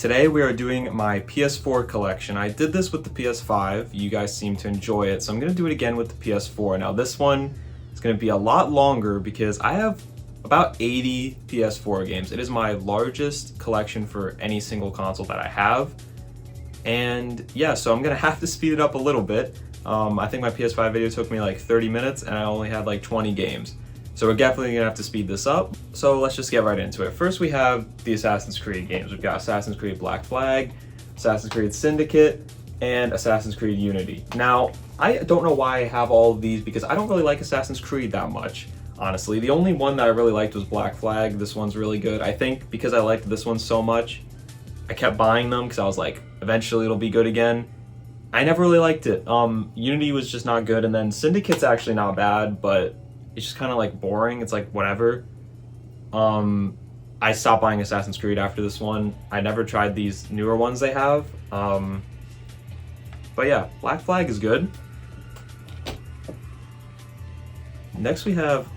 Today we are doing my PS4 collection. I did this with the PS5, you guys seem to enjoy it, so I'm going to do it again with the PS4. Now this one is going to be a lot longer because I have about 80 PS4 games. It is my largest collection for any single console that I have. And yeah, so I'm going to have to speed it up a little bit. I think my PS5 video took me like 30 minutes and I only had like 20 games. So we're definitely gonna have to speed this up. So let's just get right into it. First we have the Assassin's Creed games. We've got Assassin's Creed Black Flag, Assassin's Creed Syndicate, and Assassin's Creed Unity. Now, I don't know why I have all of these because I don't really like Assassin's Creed that much, honestly. The only one that I really liked was Black Flag. This one's really good. I think because I liked this one so much, I kept buying them because I was like, eventually it'll be good again. I never really liked it. Unity was just not good, and then Syndicate's actually not bad, but it's just kind of like boring. It's like whatever. I stopped buying Assassin's Creed after this one. I never tried these newer ones they have. But yeah, Black Flag is good. Next we have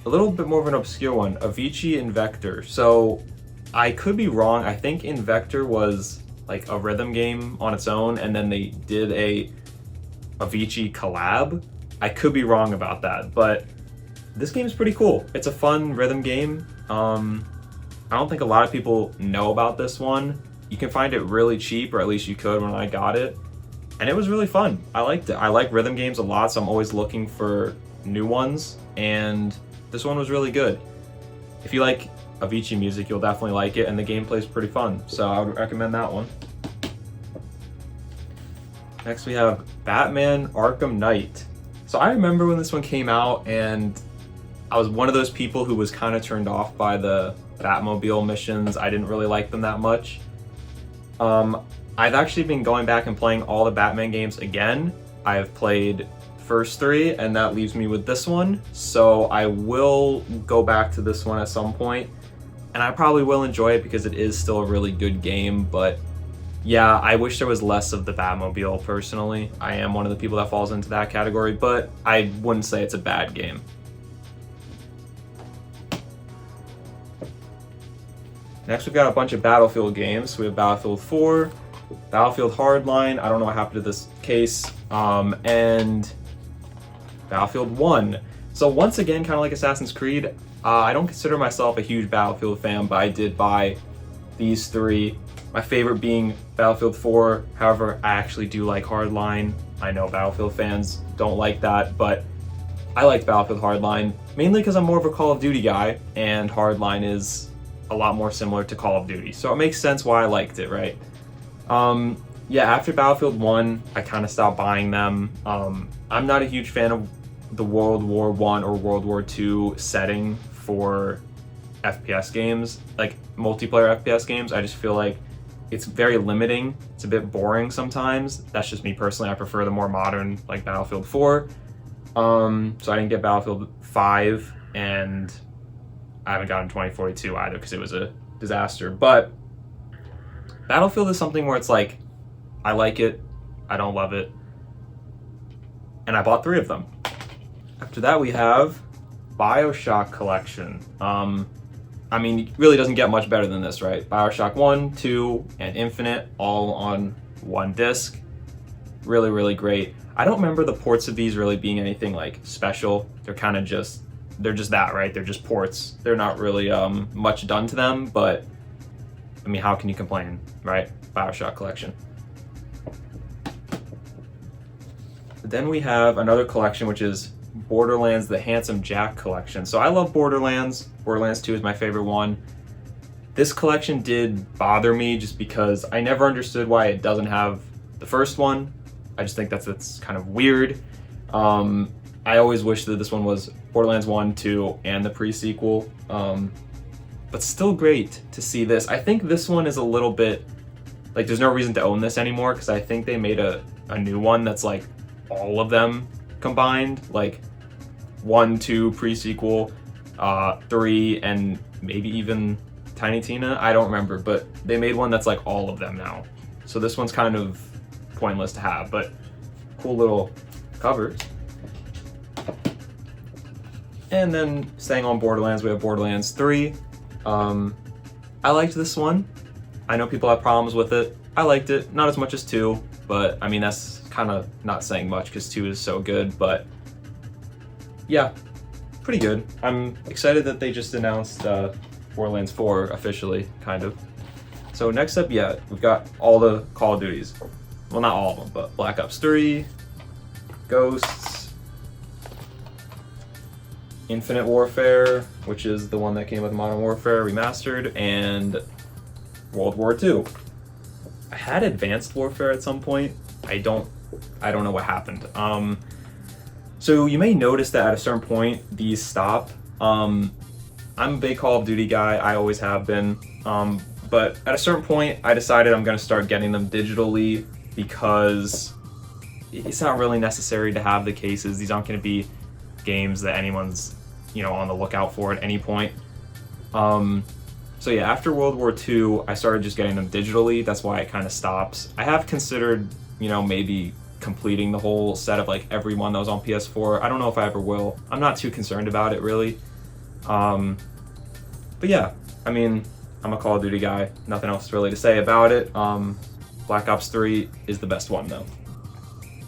a little bit more of an obscure one, Avicii Invector. So I could be wrong. I think Invector was like a rhythm game on its own, and then they did a Avicii collab. I could be wrong about that, but this game is pretty cool. It's a fun rhythm game. I don't think a lot of people know about this one. You can find it really cheap, or at least you could when I got it. And it was really fun. I liked it. I like rhythm games a lot, so I'm always looking for new ones. And this one was really good. If you like Avicii music, you'll definitely like it, and the gameplay is pretty fun. So I would recommend that one. Next we have Batman Arkham Knight. So I remember when this one came out, and I was one of those people who was kind of turned off by the Batmobile missions. I didn't really like them that much. I've actually been going back and playing all the Batman games again. I've played the first three, and that leaves me with this one. So I will go back to this one at some point, and I probably will enjoy it because it is still a really good game. But yeah, I wish there was less of the Batmobile personally. I am one of the people that falls into that category, but I wouldn't say it's a bad game. Next, we've got a bunch of Battlefield games. We have Battlefield 4, Battlefield Hardline, I don't know what happened to this case, and Battlefield 1. So once again, kind of like Assassin's Creed, I don't consider myself a huge Battlefield fan, but I did buy these three. My favorite being Battlefield 4, however, I actually do like Hardline. I know Battlefield fans don't like that, but I liked Battlefield Hardline, mainly because I'm more of a Call of Duty guy, and Hardline is a lot more similar to Call of Duty. So it makes sense why I liked it, right? Yeah, after Battlefield 1, I kind of stopped buying them. I'm not a huge fan of the World War I or World War II setting for FPS games, like multiplayer FPS games. I just feel like it's very limiting. It's a bit boring sometimes. That's just me personally. I prefer the more modern, like Battlefield 4. So I didn't get Battlefield 5, and I haven't gotten 2042 either because it was a disaster. But Battlefield is something where it's like, I like it, I don't love it, and I bought 3 of them. After that we have Bioshock Collection. I mean, it really doesn't get much better than this, right? Bioshock 1, 2, and Infinite, all on one disc. Really, really great. I don't remember the ports of these really being anything like special. They're kind of just, they're just that, right? They're just ports. They're not really much done to them, but I mean, how can you complain, right? Bioshock Collection. Then we have another collection, which is Borderlands The Handsome Jack Collection. So I love Borderlands. Borderlands 2 is my favorite one. This collection did bother me just because I never understood why it doesn't have the first one. I just think that's kind of weird. I always wish that this one was Borderlands 1, 2, and the pre-sequel. But still great to see this. I think this one is a little bit, like, there's no reason to own this anymore because I think they made a new one that's like all of them combined, like 1, 2, pre-sequel, 3, and maybe even Tiny Tina. I don't remember, but they made one that's like all of them now. So this one's kind of pointless to have, but cool little covers. And then staying on Borderlands, we have Borderlands 3. I liked this one. I know people have problems with it. I liked it, not as much as 2, but I mean, that's kind of not saying much because 2 is so good, but yeah, pretty good. I'm excited that they just announced Borderlands 4 officially, kind of. So next up, yeah, we've got all the Call of Duties. Well, not all of them, but Black Ops 3, Ghosts, Infinite Warfare, which is the one that came with Modern Warfare Remastered, and World War II. I had Advanced Warfare at some point. I don't know what happened. So you may notice that at a certain point these stop. I'm a big Call of Duty guy. I always have been. But at a certain point, I decided I'm going to start getting them digitally because it's not really necessary to have the cases. These aren't going to be games that anyone's, on the lookout for at any point. So yeah, after World War II, I started just getting them digitally. That's why it kind of stops. I have considered, maybe completing the whole set of like every one that was on PS4. I don't know if I ever will. I'm not too concerned about it really. But yeah, I mean, I'm a Call of Duty guy. Nothing else really to say about it. Black Ops 3 is the best one though.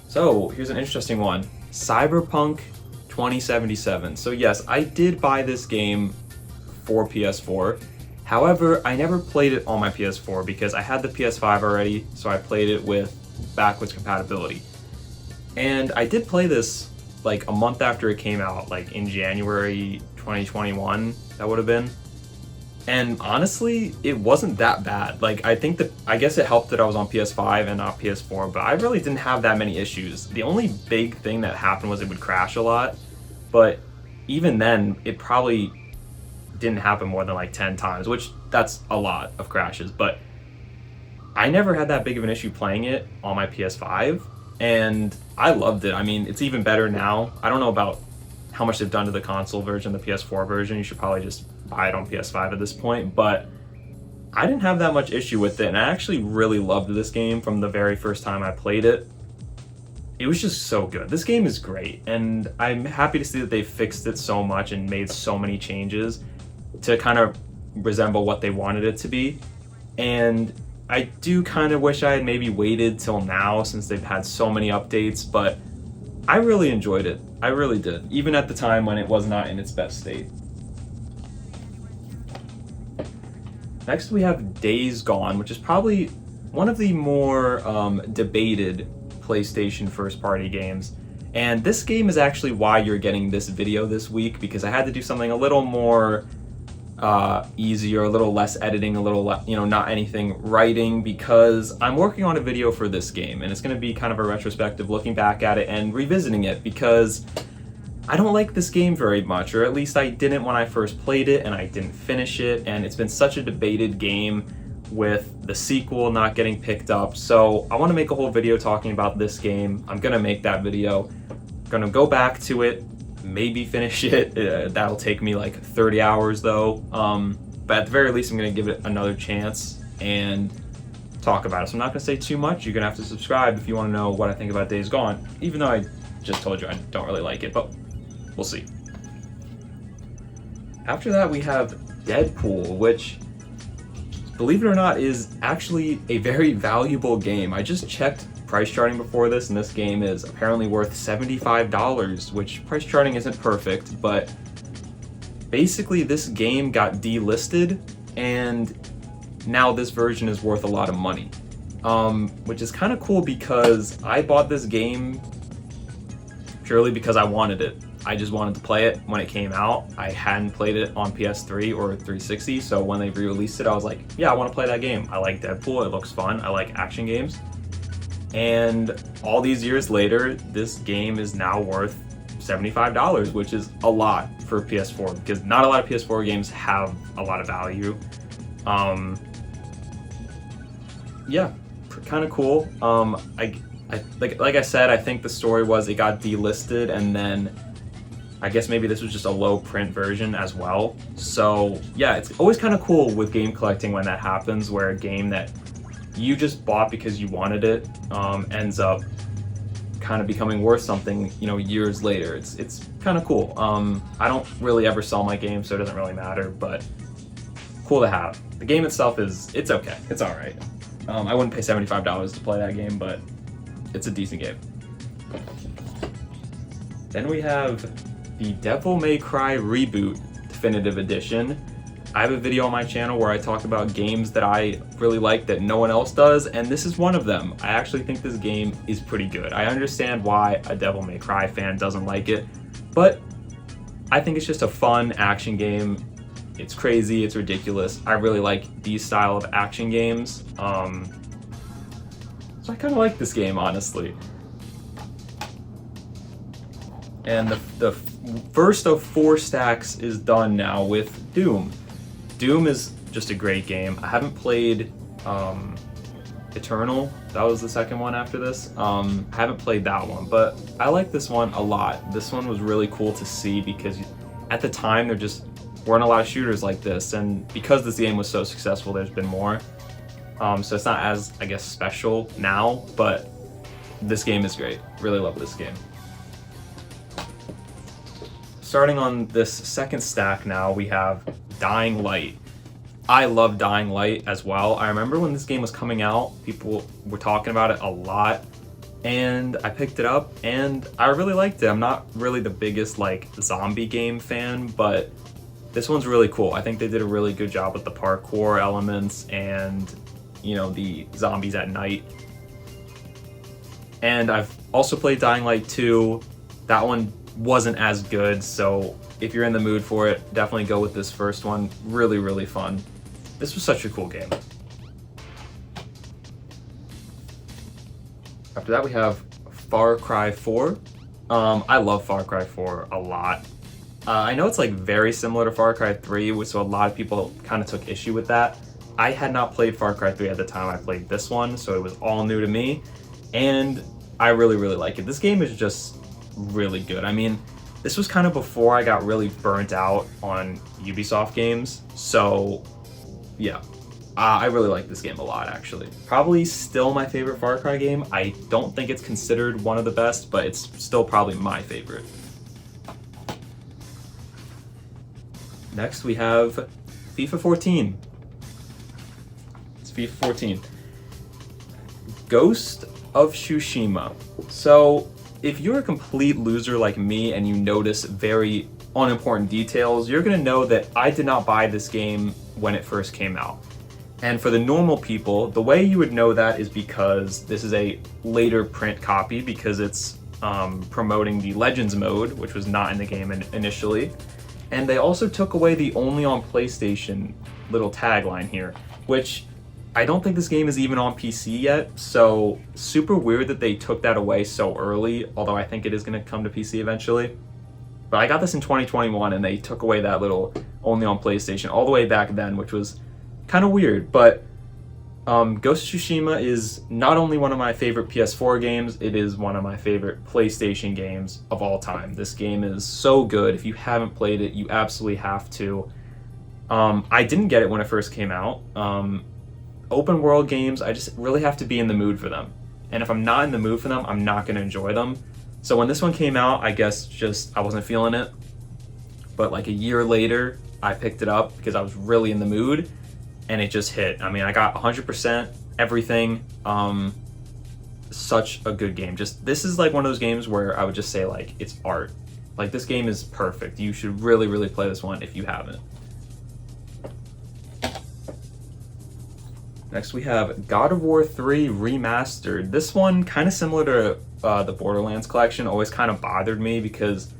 So here's an interesting one. Cyberpunk 2077. So yes, I did buy this game for PS4. However, I never played it on my PS4 because I had the PS5 already, so I played it with backwards compatibility. And I did play this like a month after it came out, like in January 2021, that would have been. And honestly, it wasn't that bad. Like, I guess it helped that I was on PS5 and not PS4, but I really didn't have that many issues. The only big thing that happened was it would crash a lot, but even then, it probably didn't happen more than like 10 times, which that's a lot of crashes, but I never had that big of an issue playing it on my PS5, and I loved it. I mean, it's even better now. I don't know about how much they've done to the console version, the PS4 version. You should probably just buy it on PS5 at this point, but I didn't have that much issue with it, and I actually really loved this game from the very first time I played it. It was just so good. This game is great, and I'm happy to see that they fixed it so much and made so many changes to kind of resemble what they wanted it to be. And I do kind of wish I had maybe waited till now since they've had so many updates, but I really enjoyed it. I really did, even at the time when it was not in its best state. Next we have Days Gone, which is probably one of the more debated PlayStation first-party games. And this game is actually why you're getting this video this week, because I had to do something a little more easier, a little less editing, a little not anything writing, because I'm working on a video for this game, and it's going to be kind of a retrospective looking back at it and revisiting it, because I don't like this game very much, or at least I didn't when I first played it, and I didn't finish it, and it's been such a debated game with the sequel not getting picked up. So I want to make a whole video talking about this game. I'm going to make that video. I'm going to go back to it, maybe finish it. That'll take me like 30 hours though. But at the very least, I'm going to give it another chance and talk about it. So I'm not going to say too much. You're going to have to subscribe if you want to know what I think about Days Gone, even though I just told you I don't really like it, but we'll see. After that, we have Deadpool, which, believe it or not, is actually a very valuable game. I just checked price charting before this, and this game is apparently worth $75, which price charting isn't perfect, but basically this game got delisted, and now this version is worth a lot of money. Which is kind of cool because I bought this game purely because I wanted it. I just wanted to play it when it came out. I hadn't played it on PS3 or 360, so when they re-released it, I was like, yeah, I want to play that game. I like Deadpool, it looks fun, I like action games. And all these years later, this game is now worth $75, which is a lot for PS4, because not a lot of PS4 games have a lot of value. Yeah, kind of cool. Like I said, I think the story was it got delisted, and then I guess maybe this was just a low print version as well. So yeah, it's always kind of cool with game collecting when that happens, where a game that you just bought because you wanted it ends up kind of becoming worth something, years later. It's kind of cool. I don't really ever sell my games, so it doesn't really matter, but cool to have. The game itself it's okay. It's all right. I wouldn't pay $75 to play that game, but it's a decent game. Then we have the Devil May Cry Reboot Definitive Edition. I have a video on my channel where I talk about games that I really like that no one else does, and this is one of them. I actually think this game is pretty good. I understand why a Devil May Cry fan doesn't like it, but I think it's just a fun action game. It's crazy, it's ridiculous. I really like these style of action games. So I kind of like this game, honestly. And the first of 4 stacks is done now with Doom. Doom is just a great game. I haven't played Eternal. That was the second one after this. I haven't played that one, but I like this one a lot. This one was really cool to see because at the time there just weren't a lot of shooters like this, and because this game was so successful, there's been more. So it's not as, I guess, special now, but this game is great. Really love this game. Starting on this second stack now, we have Dying Light. I love Dying Light as well. I remember when this game was coming out, people were talking about it a lot, and I picked it up and I really liked it. I'm not really the biggest like zombie game fan, but this one's really cool. I think they did a really good job with the parkour elements and, you know, the zombies at night. And I've also played Dying Light 2. That one wasn't as good, so if you're in the mood for it, definitely go with this first one. Really, really fun. This was such a cool game. After that, we have Far Cry 4. I love Far Cry 4 a lot. I know it's like very similar to Far Cry 3, so a lot of people kind of took issue with that. I had not played Far Cry 3 at the time I played this one, so it was all new to me, and I really, really like it. This game is just really good. I mean, this was kind of before I got really burnt out on Ubisoft games, so yeah, I really like this game a lot, actually. Probably still my favorite Far Cry game. I don't think it's considered one of the best, but it's still probably my favorite. Next, we have FIFA 14. It's FIFA 14. Ghost of Tsushima. So, if you're a complete loser like me and you notice very unimportant details, you're gonna know that I did not buy this game when it first came out. And for the normal people, the way you would know that is because this is a later print copy, because it's promoting the Legends mode, which was not in the game initially. And they also took away the only on PlayStation little tagline here, which I don't think this game is even on PC yet, so super weird that they took that away so early, although I think it is going to come to PC eventually. But I got this in 2021 and they took away that little only on PlayStation all the way back then, which was kind of weird. But Ghost of Tsushima is not only one of my favorite PS4 games, it is one of my favorite PlayStation games of all time. This game is so good. If you haven't played it, you absolutely have to. I didn't get it when it first came out. Open world games, I just really have to be in the mood for them. And if I'm not in the mood for them, I'm not going to enjoy them. So when this one came out, I guess just I wasn't feeling it. But like a year later, I picked it up because I was really in the mood. And it just hit. I mean, I got 100% everything. Such a good game. Just this is like one of those games where I would just say like it's art. Like this game is perfect. You should really, really play this one if you haven't. Next we have God of War 3 Remastered. This one, kind of similar to the Borderlands collection, always kind of bothered me because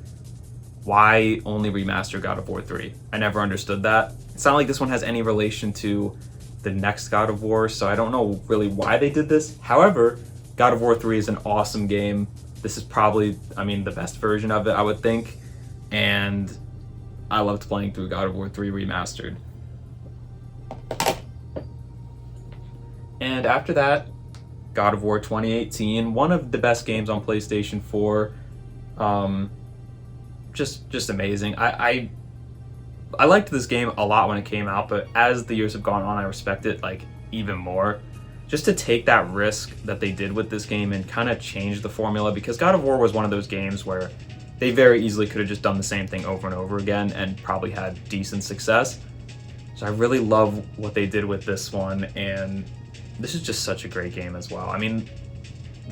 why only remaster God of War 3? I never understood that. It's not like this one has any relation to the next God of War, so I don't know really why they did this. However, God of War 3 is an awesome game. This is probably, I mean, the best version of it, I would think. And I loved playing through God of War 3 Remastered. And after that, God of War 2018, one of the best games on PlayStation 4. Just amazing. I liked this game a lot when it came out, but as the years have gone on, I respect it like even more. Just to take that risk that they did with this game and kind of change the formula, because God of War was one of those games where they very easily could have just done the same thing over and over again and probably had decent success. So I really love what they did with this one, and this is just such a great game as well. I mean,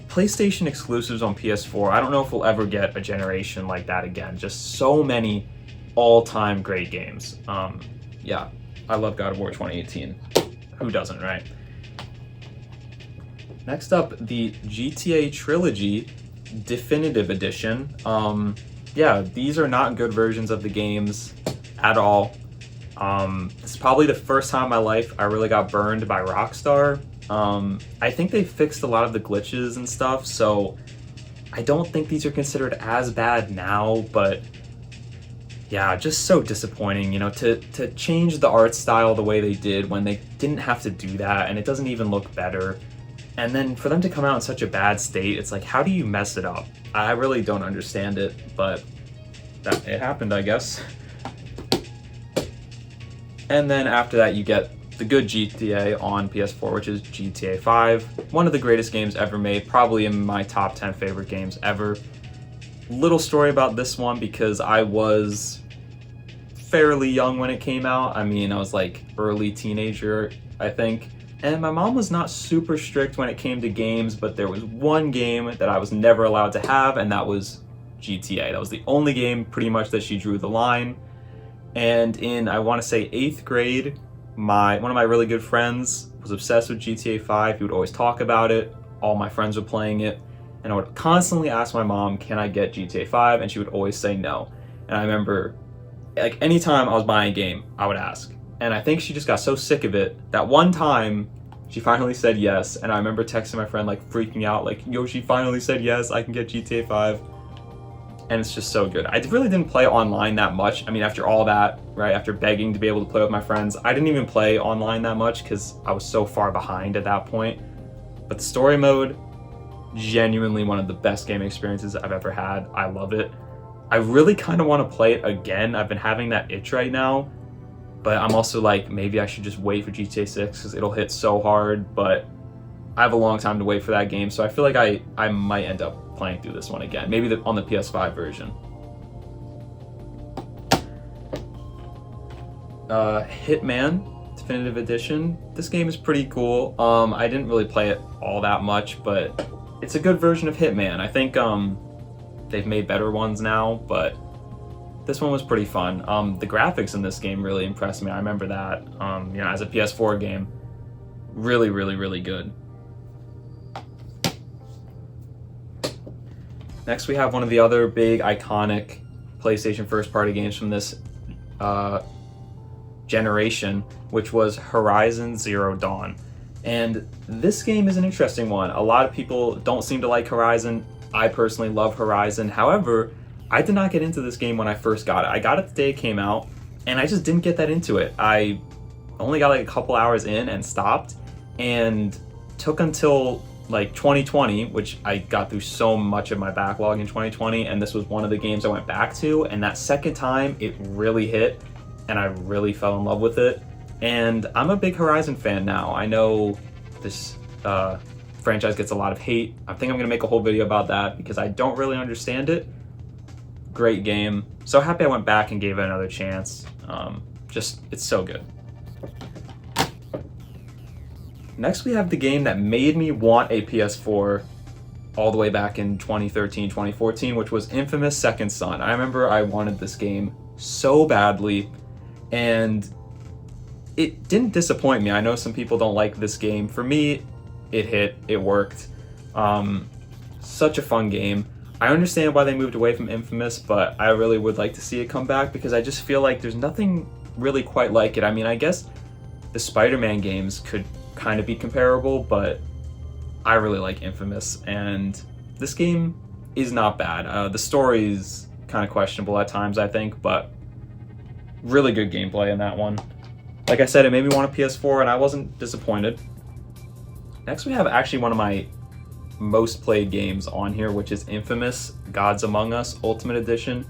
PlayStation exclusives on PS4, I don't know if we'll ever get a generation like that again. Just so many all-time great games. Yeah, I love God of War 2018. Who doesn't, right? Next up, the GTA Trilogy Definitive Edition. Yeah, these are not good versions of the games at all. This is probably the first time in my life I really got burned by Rockstar. I think they fixed a lot of the glitches and stuff, so I don't think these are considered as bad now, but yeah, just so disappointing, you know, to change the art style the way they did when they didn't have to do that, and it doesn't even look better. And then for them to come out in such a bad state, it's like, how do you mess it up? I really don't understand it, but it happened, I guess. And then after that, you get the good GTA on PS4, which is GTA V. One of the greatest games ever made, probably in my top 10 favorite games ever. Little story about this one, because I was fairly young when it came out. I mean, I was like early teenager, I think. And my mom was not super strict when it came to games, but there was one game that I was never allowed to have, and that was GTA. That was the only game pretty much that she drew the line. And in, I want to say, 8th grade, one of my really good friends was obsessed with GTA 5. He would always talk about it. All my friends were playing it. And I would constantly ask my mom, can I get GTA 5? And she would always say no. And I remember, like, anytime I was buying a game, I would ask. And I think she just got so sick of it that one time she finally said yes. And I remember texting my friend, like, freaking out, like, yo, she finally said yes, I can get GTA 5. And it's just so good. I really didn't play online that much. I mean, after all that, right, after begging to be able to play with my friends, I didn't even play online that much because I was so far behind at that point. But the story mode, genuinely one of the best gaming experiences I've ever had. I love it. I really kind of want to play it again. I've been having that itch right now, but I'm also like, maybe I should just wait for GTA 6 because it'll hit so hard, but I have a long time to wait for that game, so I feel like I might end up playing through this one again, maybe on the PS5 version. Hitman Definitive Edition. This game is pretty cool. I didn't really play it all that much, but it's a good version of Hitman. I think they've made better ones now, but this one was pretty fun. The graphics in this game really impressed me. I remember that. You know, as a PS4 game, really, really, really good. Next, we have one of the other big, iconic PlayStation first-party games from this generation, which was Horizon Zero Dawn. And this game is an interesting one. A lot of people don't seem to like Horizon. I personally love Horizon. However, I did not get into this game when I first got it. I got it the day it came out, and I just didn't get that into it. I only got like a couple hours in and stopped, and took until like 2020, which I got through so much of my backlog in 2020, and this was one of the games I went back to, and that second time it really hit, and I really fell in love with it. And I'm a big Horizon fan now. I know this franchise gets a lot of hate. I think I'm gonna make a whole video about that because I don't really understand it. Great game. So happy I went back and gave it another chance. It's so good. Next, we have the game that made me want a PS4 all the way back in 2013, 2014, which was Infamous Second Son. I remember I wanted this game so badly, and it didn't disappoint me. I know some people don't like this game. For me, it hit, it worked. Such a fun game. I understand why they moved away from Infamous, but I really would like to see it come back because I just feel like there's nothing really quite like it. I mean, I guess the Spider-Man games could kind of be comparable, but I really like Infamous, and this game is not bad. The story is kind of questionable at times, I think, but really good gameplay in that one. Like I said, it made me want a PS4, and I wasn't disappointed. Next, we have actually one of my most played games on here, which is Infamous Gods Among Us Ultimate Edition.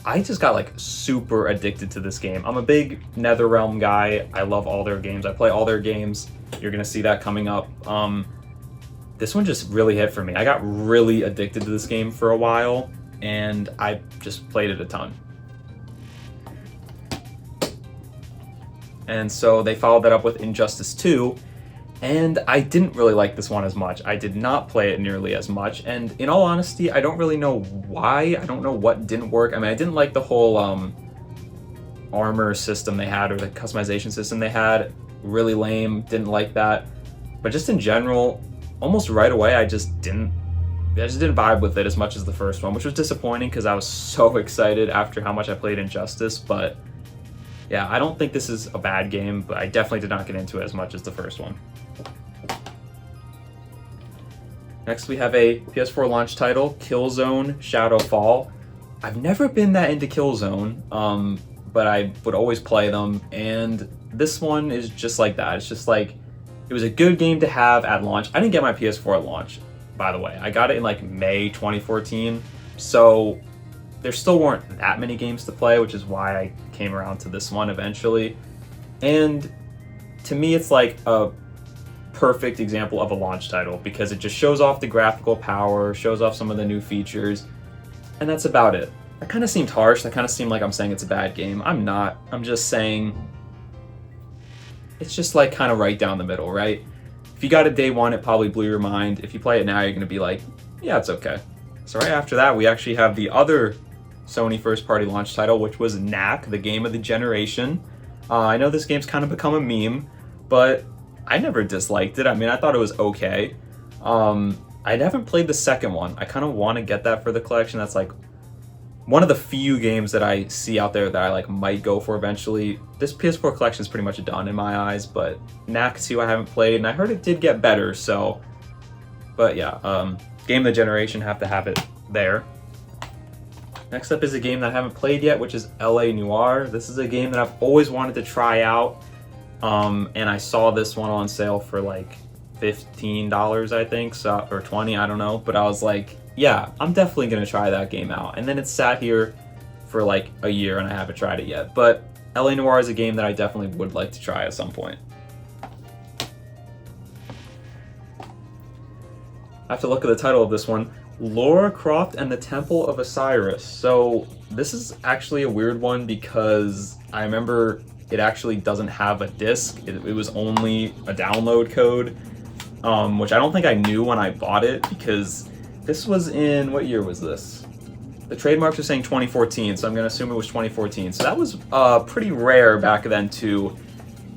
I just got like super addicted to this game. I'm a big NetherRealm guy. I love all their games. I play all their games. You're gonna see that coming up. This one just really hit for me. I got really addicted to this game for a while, and I just played it a ton. And so they followed that up with Injustice 2, and I didn't really like this one as much. I did not play it nearly as much, and in all honesty, I don't really know why. I don't know what didn't work. I mean, I didn't like the whole armor system they had, or the customization system they had. Really lame, didn't like that. But just in general, almost right away, I just didn't vibe with it as much as the first one, which was disappointing because I was so excited after how much I played Injustice. But yeah, I don't think this is a bad game, but I definitely did not get into it as much as the first one. Next, we have a PS4 launch title, Killzone Shadowfall. I've never been that into Killzone, but I would always play them, and this one is just like that. It's just like, it was a good game to have at launch. I didn't get my PS4 at launch, by the way. I got it in like May 2014, so there still weren't that many games to play, which is why I came around to this one eventually. And to me, it's like a perfect example of a launch title because it just shows off the graphical power, shows off some of the new features, and that's about it. That kind of seemed harsh. That kind of seemed like I'm saying it's a bad game. I'm not. I'm just saying it's just like kind of right down the middle, right? If you got it day one, it probably blew your mind. If you play it now, you're going to be like, yeah, it's okay. So right after that, we actually have the other Sony first-party launch title, which was Knack, the game of the generation. I know this game's kind of become a meme, but I never disliked it. I mean, I thought it was okay. I haven't played the second one. I kind of want to get that for the collection. That's like one of the few games that I see out there that I like might go for eventually. This PS4 collection is pretty much done in my eyes, but Knack 2 I haven't played, and I heard it did get better, so. But yeah, game of the generation, have to have it there. Next up is a game that I haven't played yet, which is LA Noire. This is a game that I've always wanted to try out. And I saw this one on sale for like $15, I think, so, or 20, I don't know. But I was like, yeah, I'm definitely gonna try that game out. And then it sat here for like a year and I haven't tried it yet. But LA Noire is a game that I definitely would like to try at some point. I have to look at the title of this one. Lara Croft and the Temple of Osiris. So this is actually a weird one because I remember it actually doesn't have a disc. It was only a download code, which I don't think I knew when I bought it because this was in, what year was this? The trademarks are saying 2014, so I'm gonna assume it was 2014. So that was pretty rare back then to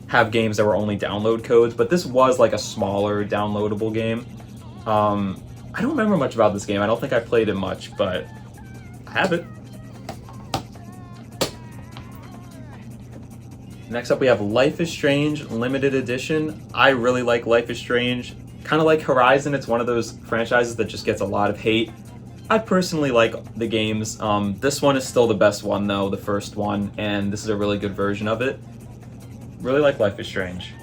have games that were only download codes, but this was like a smaller downloadable game. I don't remember much about this game. I don't think I played it much, but I have it. Next up, we have Life is Strange Limited Edition. I really like Life is Strange. Kind of like Horizon, it's one of those franchises that just gets a lot of hate. I personally like the games. This one is still the best one though, the first one, and this is a really good version of it. Really like Life is Strange.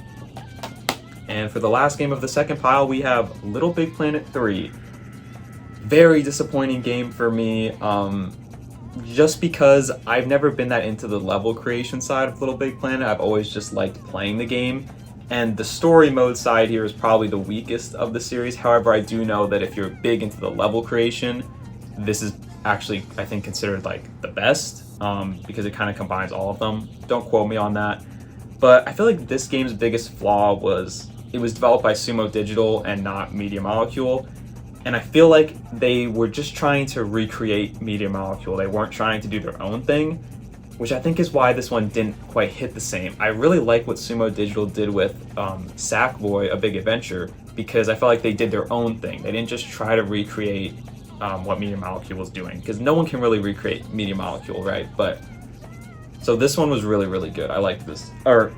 And for the last game of the second pile, we have Little Big Planet 3. Very disappointing game for me, just because I've never been that into the level creation side of Little Big Planet. I've always just liked playing the game. And the story mode side here is probably the weakest of the series. However, I do know that if you're big into the level creation, this is actually, I think, considered like the best, because it kind of combines all of them. Don't quote me on that. But I feel like this game's biggest flaw was it was developed by Sumo Digital and not Media Molecule. And I feel like they were just trying to recreate Media Molecule. They weren't trying to do their own thing, which I think is why this one didn't quite hit the same. I really like what Sumo Digital did with Sackboy: A Big Adventure, because I felt like they did their own thing. They didn't just try to recreate what Media Molecule was doing, because no one can really recreate Media Molecule, right? But so this one was really, really good. I liked this. Or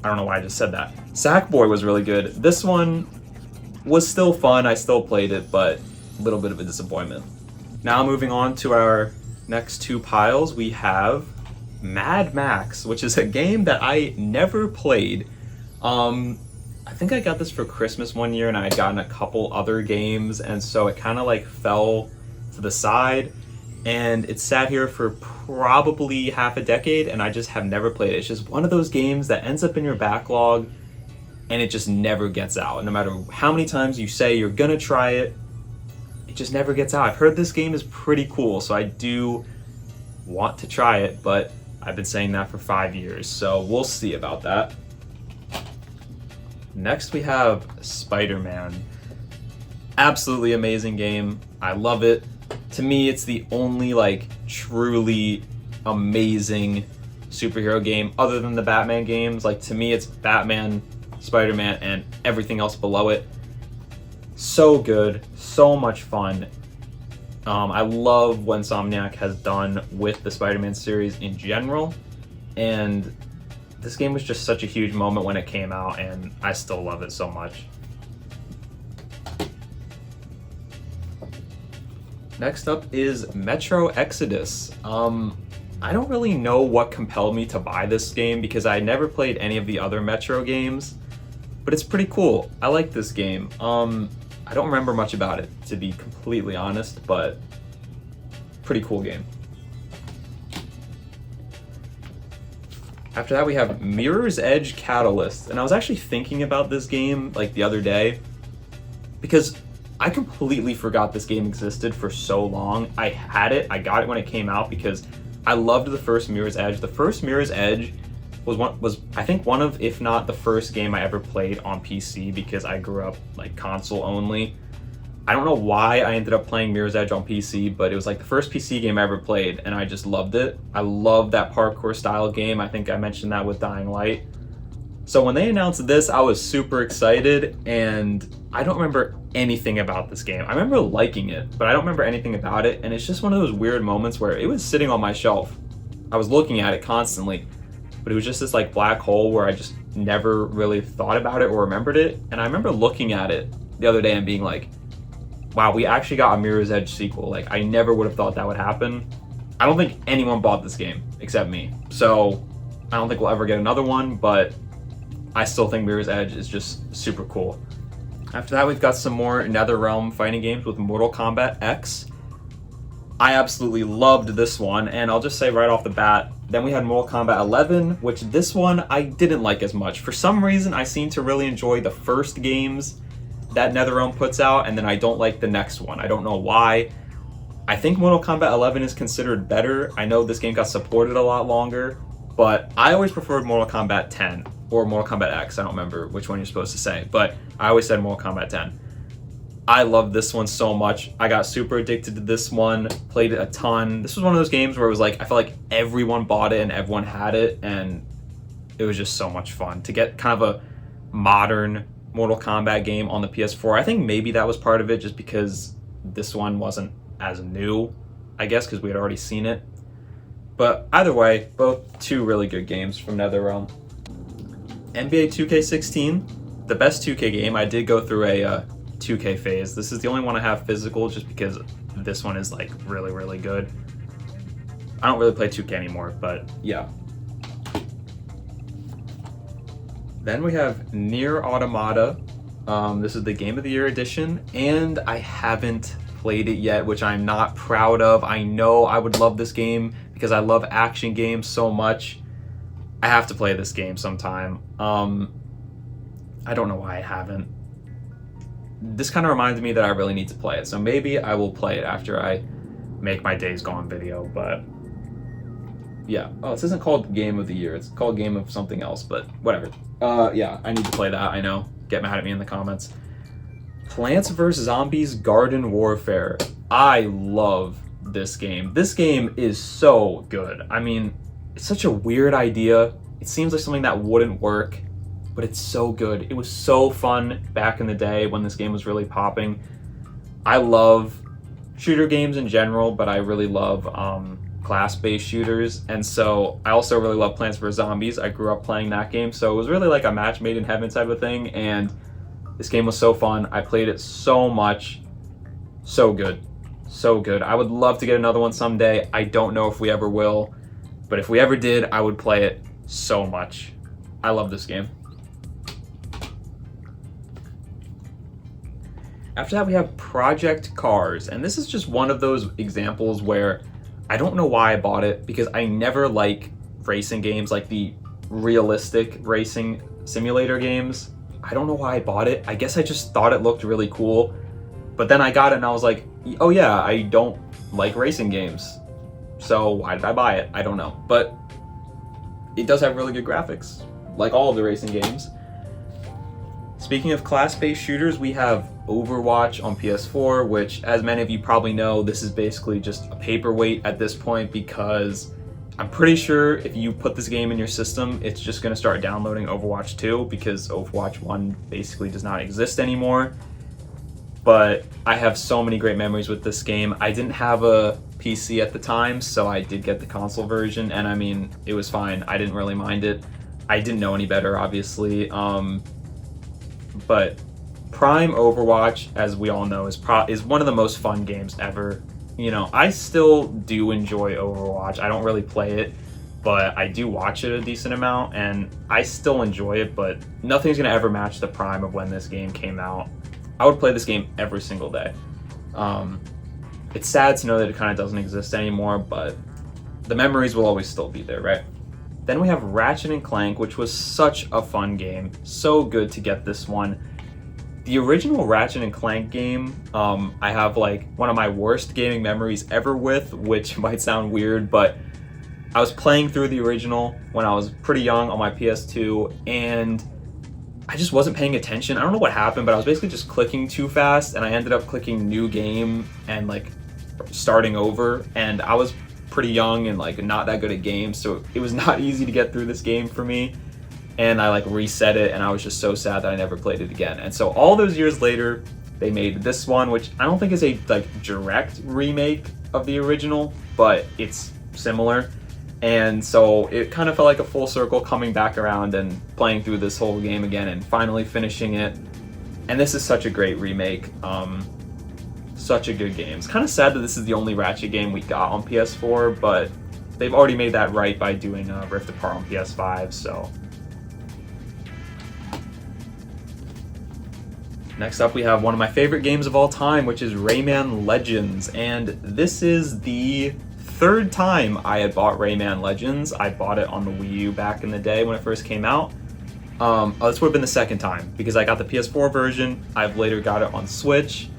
I don't know why I just said that. Sackboy was really good. This one was still fun. I still played it, but a little bit of a disappointment. Now moving on to our next two piles, we have Mad Max, which is a game that I never played. I think I got this for Christmas one year and I had gotten a couple other games, and so it kind of like fell to the side and it sat here for probably half a decade and I just have never played it. It's just one of those games that ends up in your backlog and it just never gets out. And no matter how many times you say you're gonna try it, it just never gets out. I've heard this game is pretty cool, so I do want to try it, but I've been saying that for 5 years, so we'll see about that. Next we have Spider-Man. Absolutely amazing game. I love it. To me, it's the only like truly amazing superhero game other than the Batman games. Like, to me, it's Batman, Spider-Man, and everything else below it. So good, so much fun. I love what Insomniac has done with the Spider-Man series in general, and this game was just such a huge moment when it came out, and I still love it so much. Next up is Metro Exodus. I don't really know what compelled me to buy this game because I never played any of the other Metro games, but it's pretty cool. I like this game. I don't remember much about it, to be completely honest, but pretty cool game. After that, we have Mirror's Edge Catalyst, and I was actually thinking about this game like the other day because I completely forgot this game existed for so long. I had it, I got it when it came out because I loved the first Mirror's Edge. The first Mirror's Edge was I think one of, if not the first game I ever played on PC because I grew up like console only. I don't know why I ended up playing Mirror's Edge on PC, but it was like the first PC game I ever played, and I just loved it. I love that parkour style game. I think I mentioned that with Dying Light. So when they announced this, I was super excited, and I don't remember anything about this game. I remember liking it, but I don't remember anything about it, and it's just one of those weird moments where it was sitting on my shelf. I was looking at it constantly, but it was just this like black hole where I just never really thought about it or remembered it. And I remember looking at it the other day and being like, wow, we actually got a Mirror's Edge sequel. Like, I never would have thought that would happen. I don't think anyone bought this game except me. So I don't think we'll ever get another one, but I still think Mirror's Edge is just super cool. After that, we've got some more NetherRealm fighting games with Mortal Kombat X. I absolutely loved this one, and I'll just say right off the bat, then we had Mortal Kombat 11, which this one I didn't like as much. For some reason, I seem to really enjoy the first games that NetherRealm puts out, and then I don't like the next one. I don't know why. I think Mortal Kombat 11 is considered better. I know this game got supported a lot longer, but I always preferred Mortal Kombat 10 or Mortal Kombat X. I don't remember which one you're supposed to say, but I always said Mortal Kombat 10. I love this one so much. I got super addicted to this one, played it a ton. This was one of those games where it was like, I felt like everyone bought it and everyone had it, and it was just so much fun. To get kind of a modern Mortal Kombat game on the PS4, I think maybe that was part of it just because this one wasn't as new, I guess, because we had already seen it. But either way, both two really good games from NetherRealm. NBA 2K16, the best 2K game. I did go through a 2K phase. This is the only one I have physical just because this one is like really, really good. I don't really play 2K anymore, but yeah. Then we have NieR Automata. This is the Game of the Year edition, and I haven't played it yet, which I'm not proud of. I know I would love this game because I love action games so much. I have to play this game sometime. I don't know why I haven't. This kind of reminds me that I really need to play it, so maybe I will play it after I make my Days Gone video, but yeah. Oh, this isn't called Game of the Year. It's called Game of something else, but whatever. Yeah, I need to play that, I know. Get mad at me in the comments. Plants vs. Zombies Garden Warfare. I love this game. This game is so good. I mean, it's such a weird idea. It seems like something that wouldn't work, but it's so good. It was so fun back in the day when this game was really popping. I love shooter games in general, but I really love class-based shooters, and so I also really love Plants vs. Zombies. I grew up playing that game, so it was really like a match made in heaven type of thing, and this game was so fun. I played it so much. So good. So good. I would love to get another one someday. I don't know if we ever will, but if we ever did, I would play it so much. I love this game. After that, we have Project Cars, and this is just one of those examples where I don't know why I bought it, because I never like racing games, like the realistic racing simulator games. I don't know why I bought it. I guess I just thought it looked really cool, but then I got it and I was like, oh yeah, I don't like racing games, so why did I buy it? I don't know, but it does have really good graphics, like all of the racing games. Speaking of class-based shooters, we have Overwatch on PS4, which, as many of you probably know, this is basically just a paperweight at this point, because I'm pretty sure if you put this game in your system, it's just going to start downloading Overwatch 2, because Overwatch 1 basically does not exist anymore. But I have so many great memories with this game. I didn't have a PC at the time, so I did get the console version, and I mean, it was fine. I didn't really mind it. I didn't know any better, obviously. But Prime Overwatch, as we all know, is one of the most fun games ever. You know, I still do enjoy Overwatch. I don't really play it, but I do watch it a decent amount, and I still enjoy it, but nothing's going to ever match the prime of when this game came out. I would play this game every single day. It's sad to know that it kind of doesn't exist anymore, but the memories will always still be there, right? Then we have Ratchet and Clank, which was such a fun game. So good to get this one. The original Ratchet and Clank game, I have like one of my worst gaming memories ever with, which might sound weird, but I was playing through the original when I was pretty young on my PS2, and I just wasn't paying attention. I don't know what happened, but I was basically just clicking too fast, and I ended up clicking new game and like starting over, and I was pretty young and like not that good at games, so it was not easy to get through this game for me. And I like reset it, and I was just so sad that I never played it again. And so all those years later, they made this one, which I don't think is a like direct remake of the original, but it's similar. And so it kind of felt like a full circle, coming back around and playing through this whole game again and finally finishing it. And this is such a great remake. Such a good game. It's kind of sad that this is the only Ratchet game we got on PS4, but they've already made that right by doing Rift Apart on PS5, so. Next up, we have one of my favorite games of all time, which is Rayman Legends, and this is the third time I had bought Rayman Legends. I bought it on the Wii U back in the day when it first came out. This would have been the second time, because I got the PS4 version. I've later got it on Switch.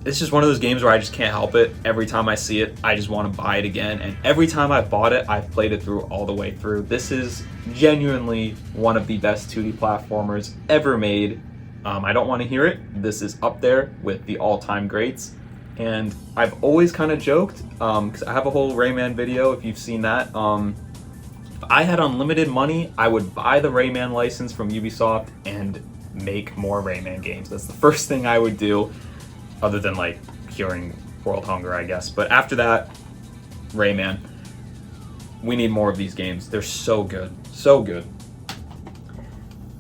It's just one of those games where I just can't help it. Every time I see it, I just want to buy it again, and every time I bought it, I've played it through all the way through. This is genuinely one of the best 2D platformers ever made. I don't want to hear it. This is up there with the all-time greats. And I've always kind of joked, because I have a whole Rayman video, if you've seen that. If I had unlimited money, I would buy the Rayman license from Ubisoft and make more Rayman games. That's the first thing I would do, other than like curing world hunger, I guess. But after that, Rayman. We need more of these games. They're so good. So good.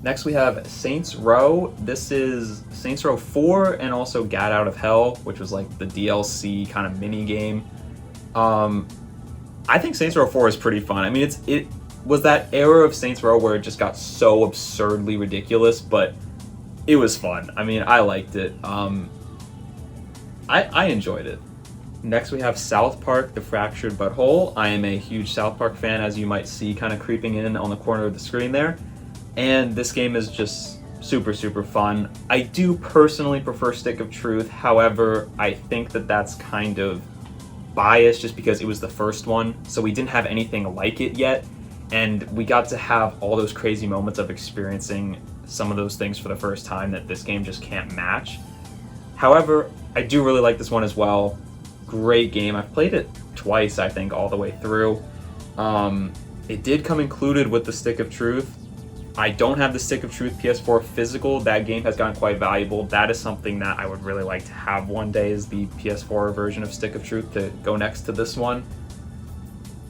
Next we have Saints Row. This is Saints Row 4 and also Gat Out of Hell, which was like the DLC kind of mini game. I think Saints Row 4 is pretty fun. I mean, it was that era of Saints Row where it just got so absurdly ridiculous, but it was fun. I mean, I liked it. I enjoyed it. Next we have South Park: The Fractured But Whole. I am a huge South Park fan, as you might see kind of creeping in on the corner of the screen there. And this game is just super, super fun. I do personally prefer Stick of Truth. However, I think that that's kind of biased just because it was the first one. So we didn't have anything like it yet. And we got to have all those crazy moments of experiencing some of those things for the first time that this game just can't match. However, I do really like this one as well. Great game. I've played it twice, I think, all the way through. It did come included with the Stick of Truth. I don't have the Stick of Truth PS4 physical. That game has gotten quite valuable. That is something that I would really like to have one day, is the PS4 version of Stick of Truth to go next to this one.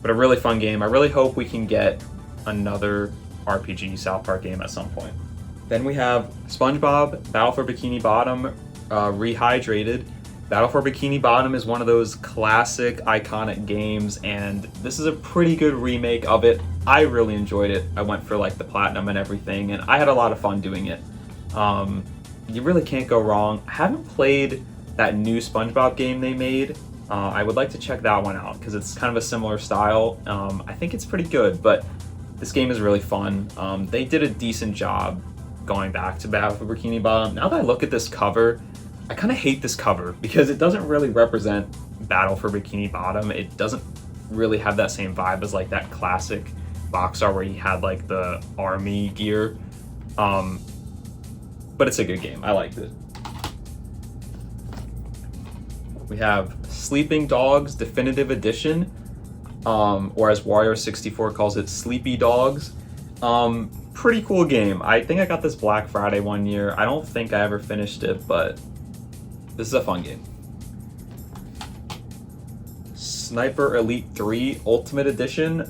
But a really fun game. I really hope we can get another RPG South Park game at some point. Then we have SpongeBob Battle for Bikini Bottom Rehydrated. Battle for Bikini Bottom is one of those classic, iconic games, and this is a pretty good remake of it. I really enjoyed it. I went for like the platinum and everything, and I had a lot of fun doing it. You really can't go wrong. I haven't played that new SpongeBob game they made. I would like to check that one out because it's kind of a similar style. I think it's pretty good, but this game is really fun. They did a decent job going back to Battle for Bikini Bottom. Now that I look at this cover, I kind of hate this cover because it doesn't really represent Battle for Bikini Bottom. It doesn't really have that same vibe as like that classic box art where he had like the army gear. But it's a good game. I liked it. We have Sleeping Dogs Definitive Edition, or as Wario64 calls it, Sleepy Dogs. Pretty cool game. I think I got this Black Friday one year. I don't think I ever finished it, but this is a fun game. Sniper Elite 3 Ultimate Edition.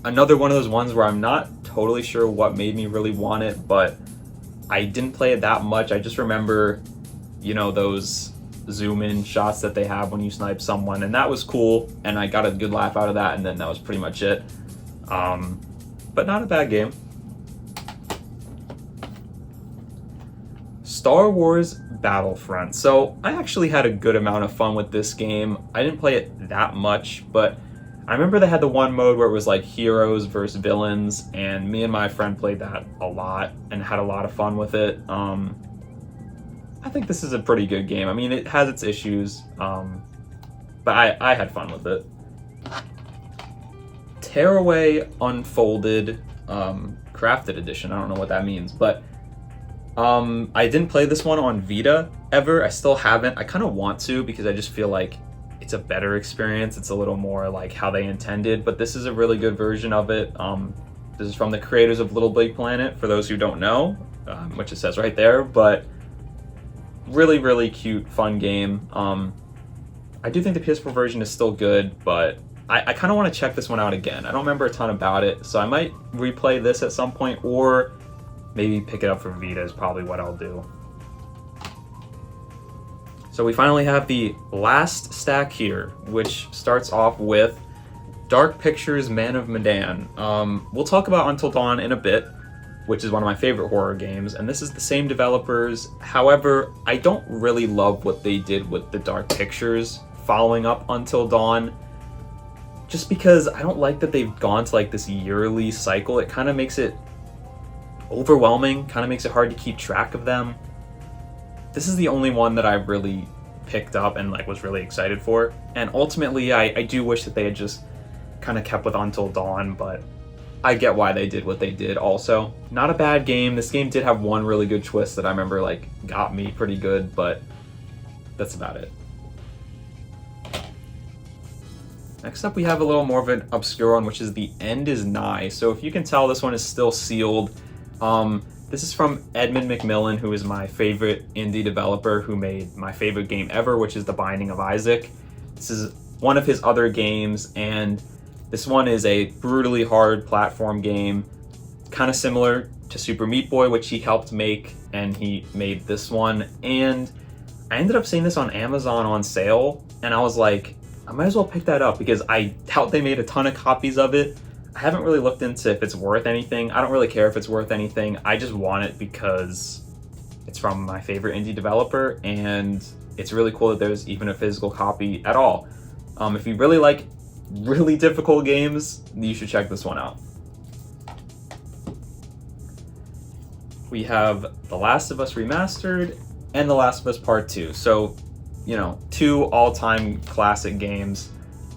Another one of those ones where I'm not totally sure what made me really want it, but I didn't play it that much. I just remember, you know, those zoom in shots that they have when you snipe someone, and that was cool, and I got a good laugh out of that, and then that was pretty much it. But not a bad game. Star Wars Battlefront. So I actually had a good amount of fun with this game. I didn't play it that much, but I remember they had the one mode where it was like heroes versus villains, and me and my friend played that a lot and had a lot of fun with it. I think this is a pretty good game. I mean, it has its issues, but I had fun with it. Tearaway Unfolded Crafted Edition. I don't know what that means, but I didn't play this one on Vita ever. I still haven't. I kind of want to because I just feel like it's a better experience. It's a little more like how they intended, but this is a really good version of it. This is from the creators of Little Big Planet, for those who don't know, which it says right there, but really, really cute, fun game. I do think the PS4 version is still good, but I kind of want to check this one out again. I don't remember a ton about it, so I might replay this at some point, or maybe pick it up for Vita is probably what I'll do. So we finally have the last stack here, which starts off with Dark Pictures Man of Medan. We'll talk about Until Dawn in a bit, which is one of my favorite horror games, and this is the same developers. However, I don't really love what they did with the Dark Pictures following up Until Dawn, just because I don't like that they've gone to like this yearly cycle. It kind of makes it overwhelming, kind of makes it hard to keep track of them. This is the only one that I really picked up and like was really excited for, and ultimately I do wish that they had just kind of kept with Until Dawn, but I get why they did what they did also. Not a bad game. This game did have one really good twist that I remember like got me pretty good, but that's about it. Next up we have a little more of an obscure one, which is The End Is Nigh. So if you can tell, this one is still sealed. This is from Edmund McMillan, who is my favorite indie developer who made my favorite game ever, which is The Binding of Isaac. This is one of his other games, and this one is a brutally hard platform game, kind of similar to Super Meat Boy, which he helped make, and he made this one. And I ended up seeing this on Amazon on sale, and I was like, I might as well pick that up because I doubt they made a ton of copies of it. I haven't really looked into if it's worth anything. I don't really care if it's worth anything. I just want it because it's from my favorite indie developer, and it's really cool that there's even a physical copy at all. If you really like really difficult games, you should check this one out. We have The Last of Us Remastered and The Last of Us Part 2. So, you know, two all-time classic games.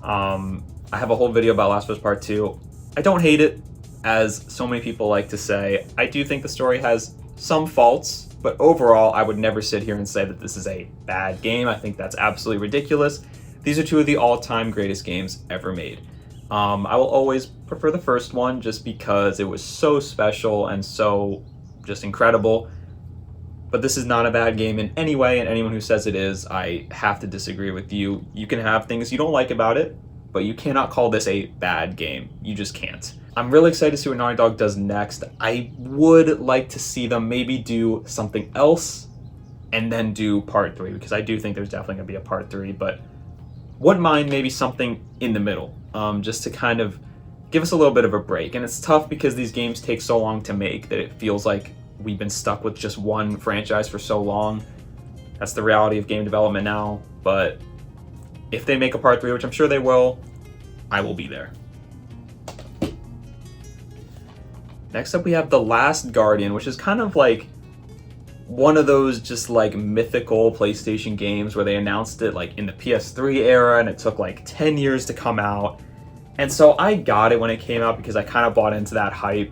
I have a whole video about Last of Us Part 2. I don't hate it, as so many people like to say. I do think the story has some faults, but overall, I would never sit here and say that this is a bad game. I think that's absolutely ridiculous. These are two of the all-time greatest games ever made. I will always prefer the first one just because it was so special and so just incredible. But this is not a bad game in any way, and anyone who says it is, I have to disagree with you. You can have things you don't like about it, but you cannot call this a bad game. You just can't. I'm really excited to see what Naughty Dog does next. I would like to see them maybe do something else and then do part 3, because I do think there's definitely gonna be a part 3, but wouldn't mind maybe something in the middle, just to kind of give us a little bit of a break. And it's tough because these games take so long to make that it feels like we've been stuck with just one franchise for so long. That's the reality of game development now, but if they make a part 3, which I'm sure they will, I will be there. Next up we have The Last Guardian, which is kind of like one of those just like mythical PlayStation games where they announced it like in the PS3 era and it took like 10 years to come out. And so I got it when it came out because I kind of bought into that hype.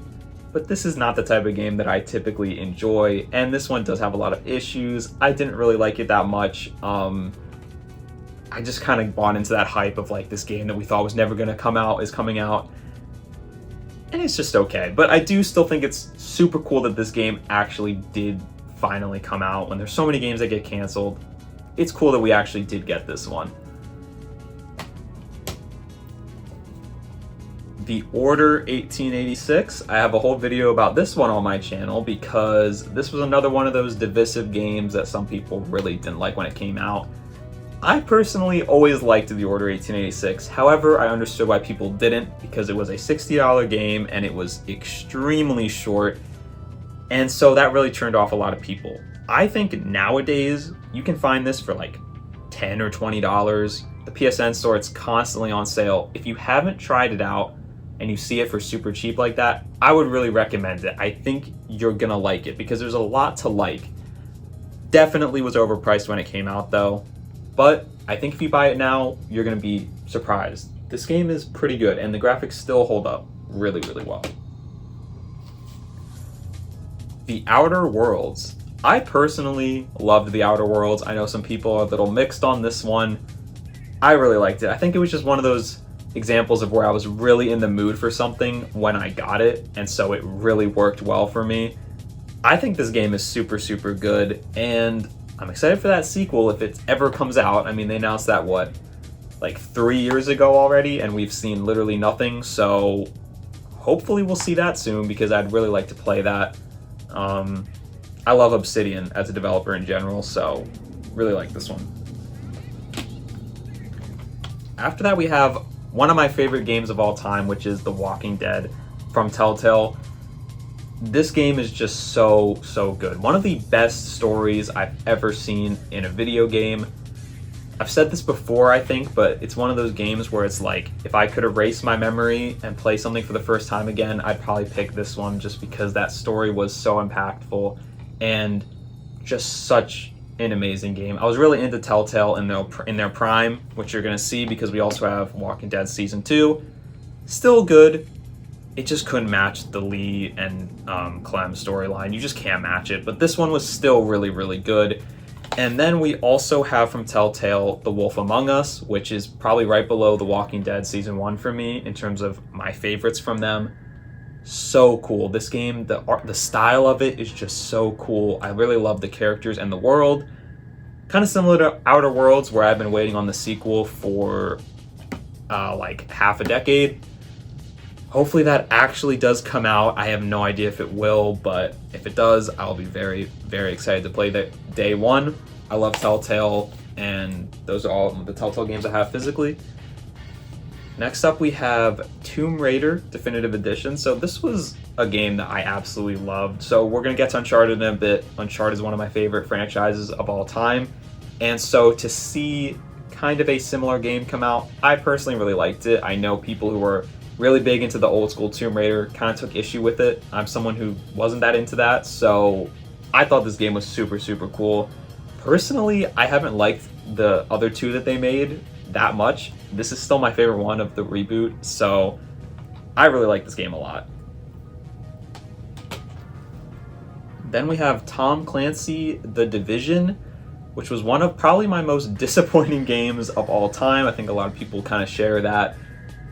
But this is not the type of game that I typically enjoy, and this one does have a lot of issues. I didn't really like it that much. I just kind of bought into that hype of like this game that we thought was never going to come out is coming out, and it's just okay. But I do still think it's super cool that this game actually did finally come out when there's so many games that get canceled. It's cool that we actually did get this one. The Order 1886. I have a whole video about this one on my channel because this was another one of those divisive games that some people really didn't like when it came out. I personally always liked The Order 1886. However, I understood why people didn't because it was a $60 game and it was extremely short. And so that really turned off a lot of people. I think nowadays you can find this for like $10 or $20. The PSN store, it's constantly on sale. If you haven't tried it out, and you see it for super cheap like that, I would really recommend it. I think you're gonna like it because there's a lot to like. Definitely was overpriced when it came out though, but I think if you buy it now, you're gonna be surprised. This game is pretty good and the graphics still hold up really, really well. The Outer Worlds. I personally loved The Outer Worlds. I know some people are a little mixed on this one. I really liked it. I think it was just one of those examples of where I was really in the mood for something when I got it, and so it really worked well for me. I think this game is super, super good, and I'm excited for that sequel if it ever comes out. I mean, they announced that, what, like 3 years ago already, and we've seen literally nothing, so hopefully we'll see that soon because I'd really like to play that. I love Obsidian as a developer in general, so really like this one. After that, we have one of my favorite games of all time, which is The Walking Dead from Telltale. This game is just so, so good. One of the best stories I've ever seen in a video game. I've said this before, I think, but it's one of those games where it's like, if I could erase my memory and play something for the first time again, I'd probably pick this one just because that story was so impactful and just such an amazing game. I was really into Telltale in their prime, which you're going to see because we also have Walking Dead Season 2. Still good. It just couldn't match the Lee and Clem storyline. You just can't match it. But this one was still really, really good. And then we also have from Telltale The Wolf Among Us, which is probably right below The Walking Dead Season 1 for me in terms of my favorites from them. So cool. This game, the style of it is just so cool. I really love the characters and the world. Kind of similar to Outer Worlds, where I've been waiting on the sequel for like half a decade. Hopefully that actually does come out. I have no idea if it will, but if it does, I'll be very, very excited to play that day one. I love Telltale, and those are all the Telltale games I have physically. Next up, we have Tomb Raider Definitive Edition. So this was a game that I absolutely loved. So we're going to get to Uncharted in a bit. Uncharted is one of my favorite franchises of all time. And so to see kind of a similar game come out, I personally really liked it. I know people who were really big into the old school Tomb Raider kind of took issue with it. I'm someone who wasn't that into that. So I thought this game was super, super cool. Personally, I haven't liked the other two that they made that much. This is still my favorite one of the reboot, so I really like this game a lot. Then we have Tom Clancy The Division, which was one of probably my most disappointing games of all time. I think a lot of people kind of share that.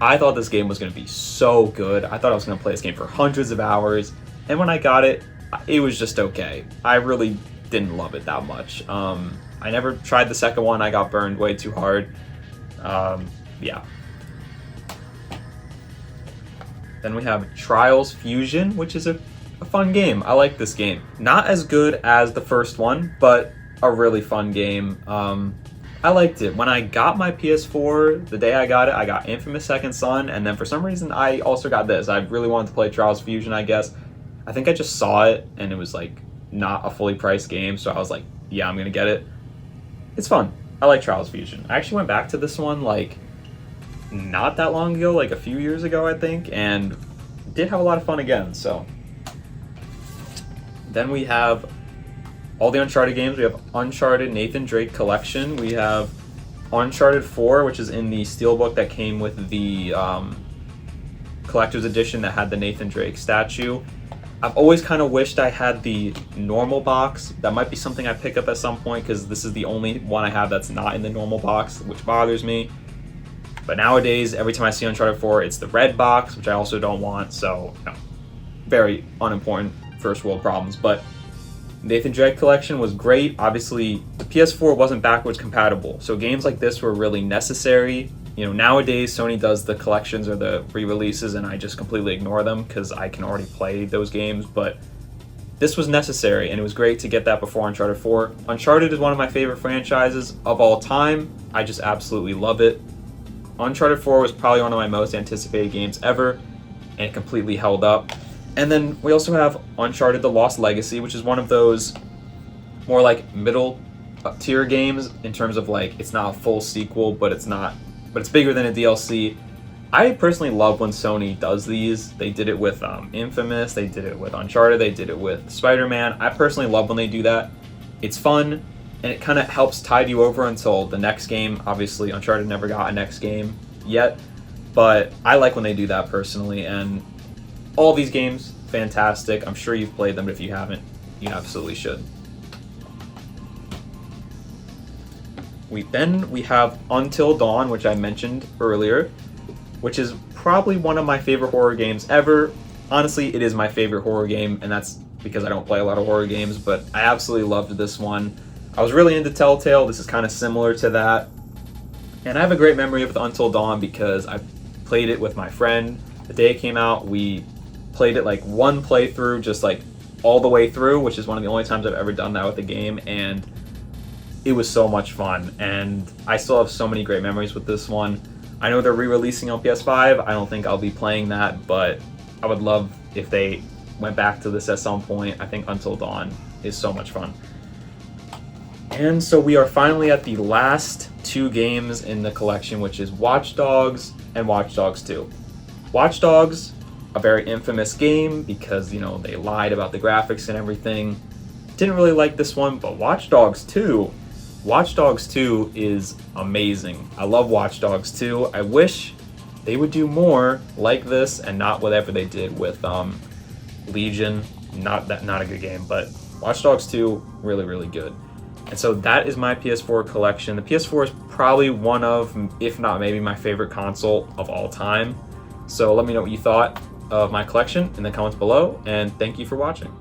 I thought this game was going to be so good. I thought I was going to play this game for hundreds of hours, and when I got it, it was just okay. I really didn't love it that much. I never tried the second one. I got burned way too hard. Yeah. Then we have Trials Fusion, which is a fun game. I like this game. Not as good as the first one, but a really fun game. I liked it. When I got my PS4, the day I got Infamous Second Son, and then for some reason I also got this. I really wanted to play Trials Fusion, I guess. I think I just saw it, and it was like not a fully priced game, so I was like, yeah, I'm gonna get it. It's fun. I like Trials Fusion. I actually went back to this one like not that long ago, like a few years ago, I think, and did have a lot of fun again, so. Then we have all the Uncharted games. We have Uncharted Nathan Drake Collection. We have Uncharted 4, which is in the steelbook that came with the collector's edition that had the Nathan Drake statue. I've always kind of wished I had the normal box. That might be something I pick up at some point because this is the only one I have that's not in the normal box, which bothers me. But nowadays, every time I see Uncharted 4, it's the red box, which I also don't want. So, very unimportant first world problems. But Nathan Drake Collection was great. Obviously, the PS4 wasn't backwards compatible, so games like this were really necessary. You know, nowadays Sony does the collections or the re-releases and I just completely ignore them because I can already play those games, but this was necessary and it was great to get that before Uncharted 4. Uncharted is one of my favorite franchises of all time. I just absolutely love it. Uncharted 4 was probably one of my most anticipated games ever, and it completely held up. And then we also have Uncharted The Lost Legacy, which is one of those more like middle tier games in terms of like it's not a full sequel, but it's bigger than a DLC. I personally love when Sony does these. They did it with Infamous, they did it with Uncharted, they did it with Spider-Man. I personally love when they do that. It's fun, and it kind of helps tide you over until the next game. Obviously, Uncharted never got a next game yet, but I like when they do that personally, and all these games, fantastic. I'm sure you've played them, but if you haven't, you absolutely should. We have Until Dawn, which I mentioned earlier, which is probably one of my favorite horror games ever. Honestly, it is my favorite horror game, and that's because I don't play a lot of horror games, but I absolutely loved this one. I was really into Telltale. This is kind of similar to that. And I have a great memory of Until Dawn because I played it with my friend. The day it came out, we played it like one playthrough, just like all the way through, which is one of the only times I've ever done that with a game, and it was so much fun, and I still have so many great memories with this one. I know they're re-releasing on PS5. I don't think I'll be playing that, but I would love if they went back to this at some point. I think Until Dawn is so much fun. And so we are finally at the last two games in the collection, which is Watch Dogs and Watch Dogs 2. Watch Dogs, a very infamous game because, you know, they lied about the graphics and everything. Didn't really like this one, but Watch Dogs 2 is amazing. I love Watch Dogs 2. I wish they would do more like this and not whatever they did with Legion. Not a good game, but Watch Dogs 2, really, really good. And so that is my PS4 collection. The PS4 is probably one of, if not maybe my favorite console of all time. So let me know what you thought of my collection in the comments below, and thank you for watching.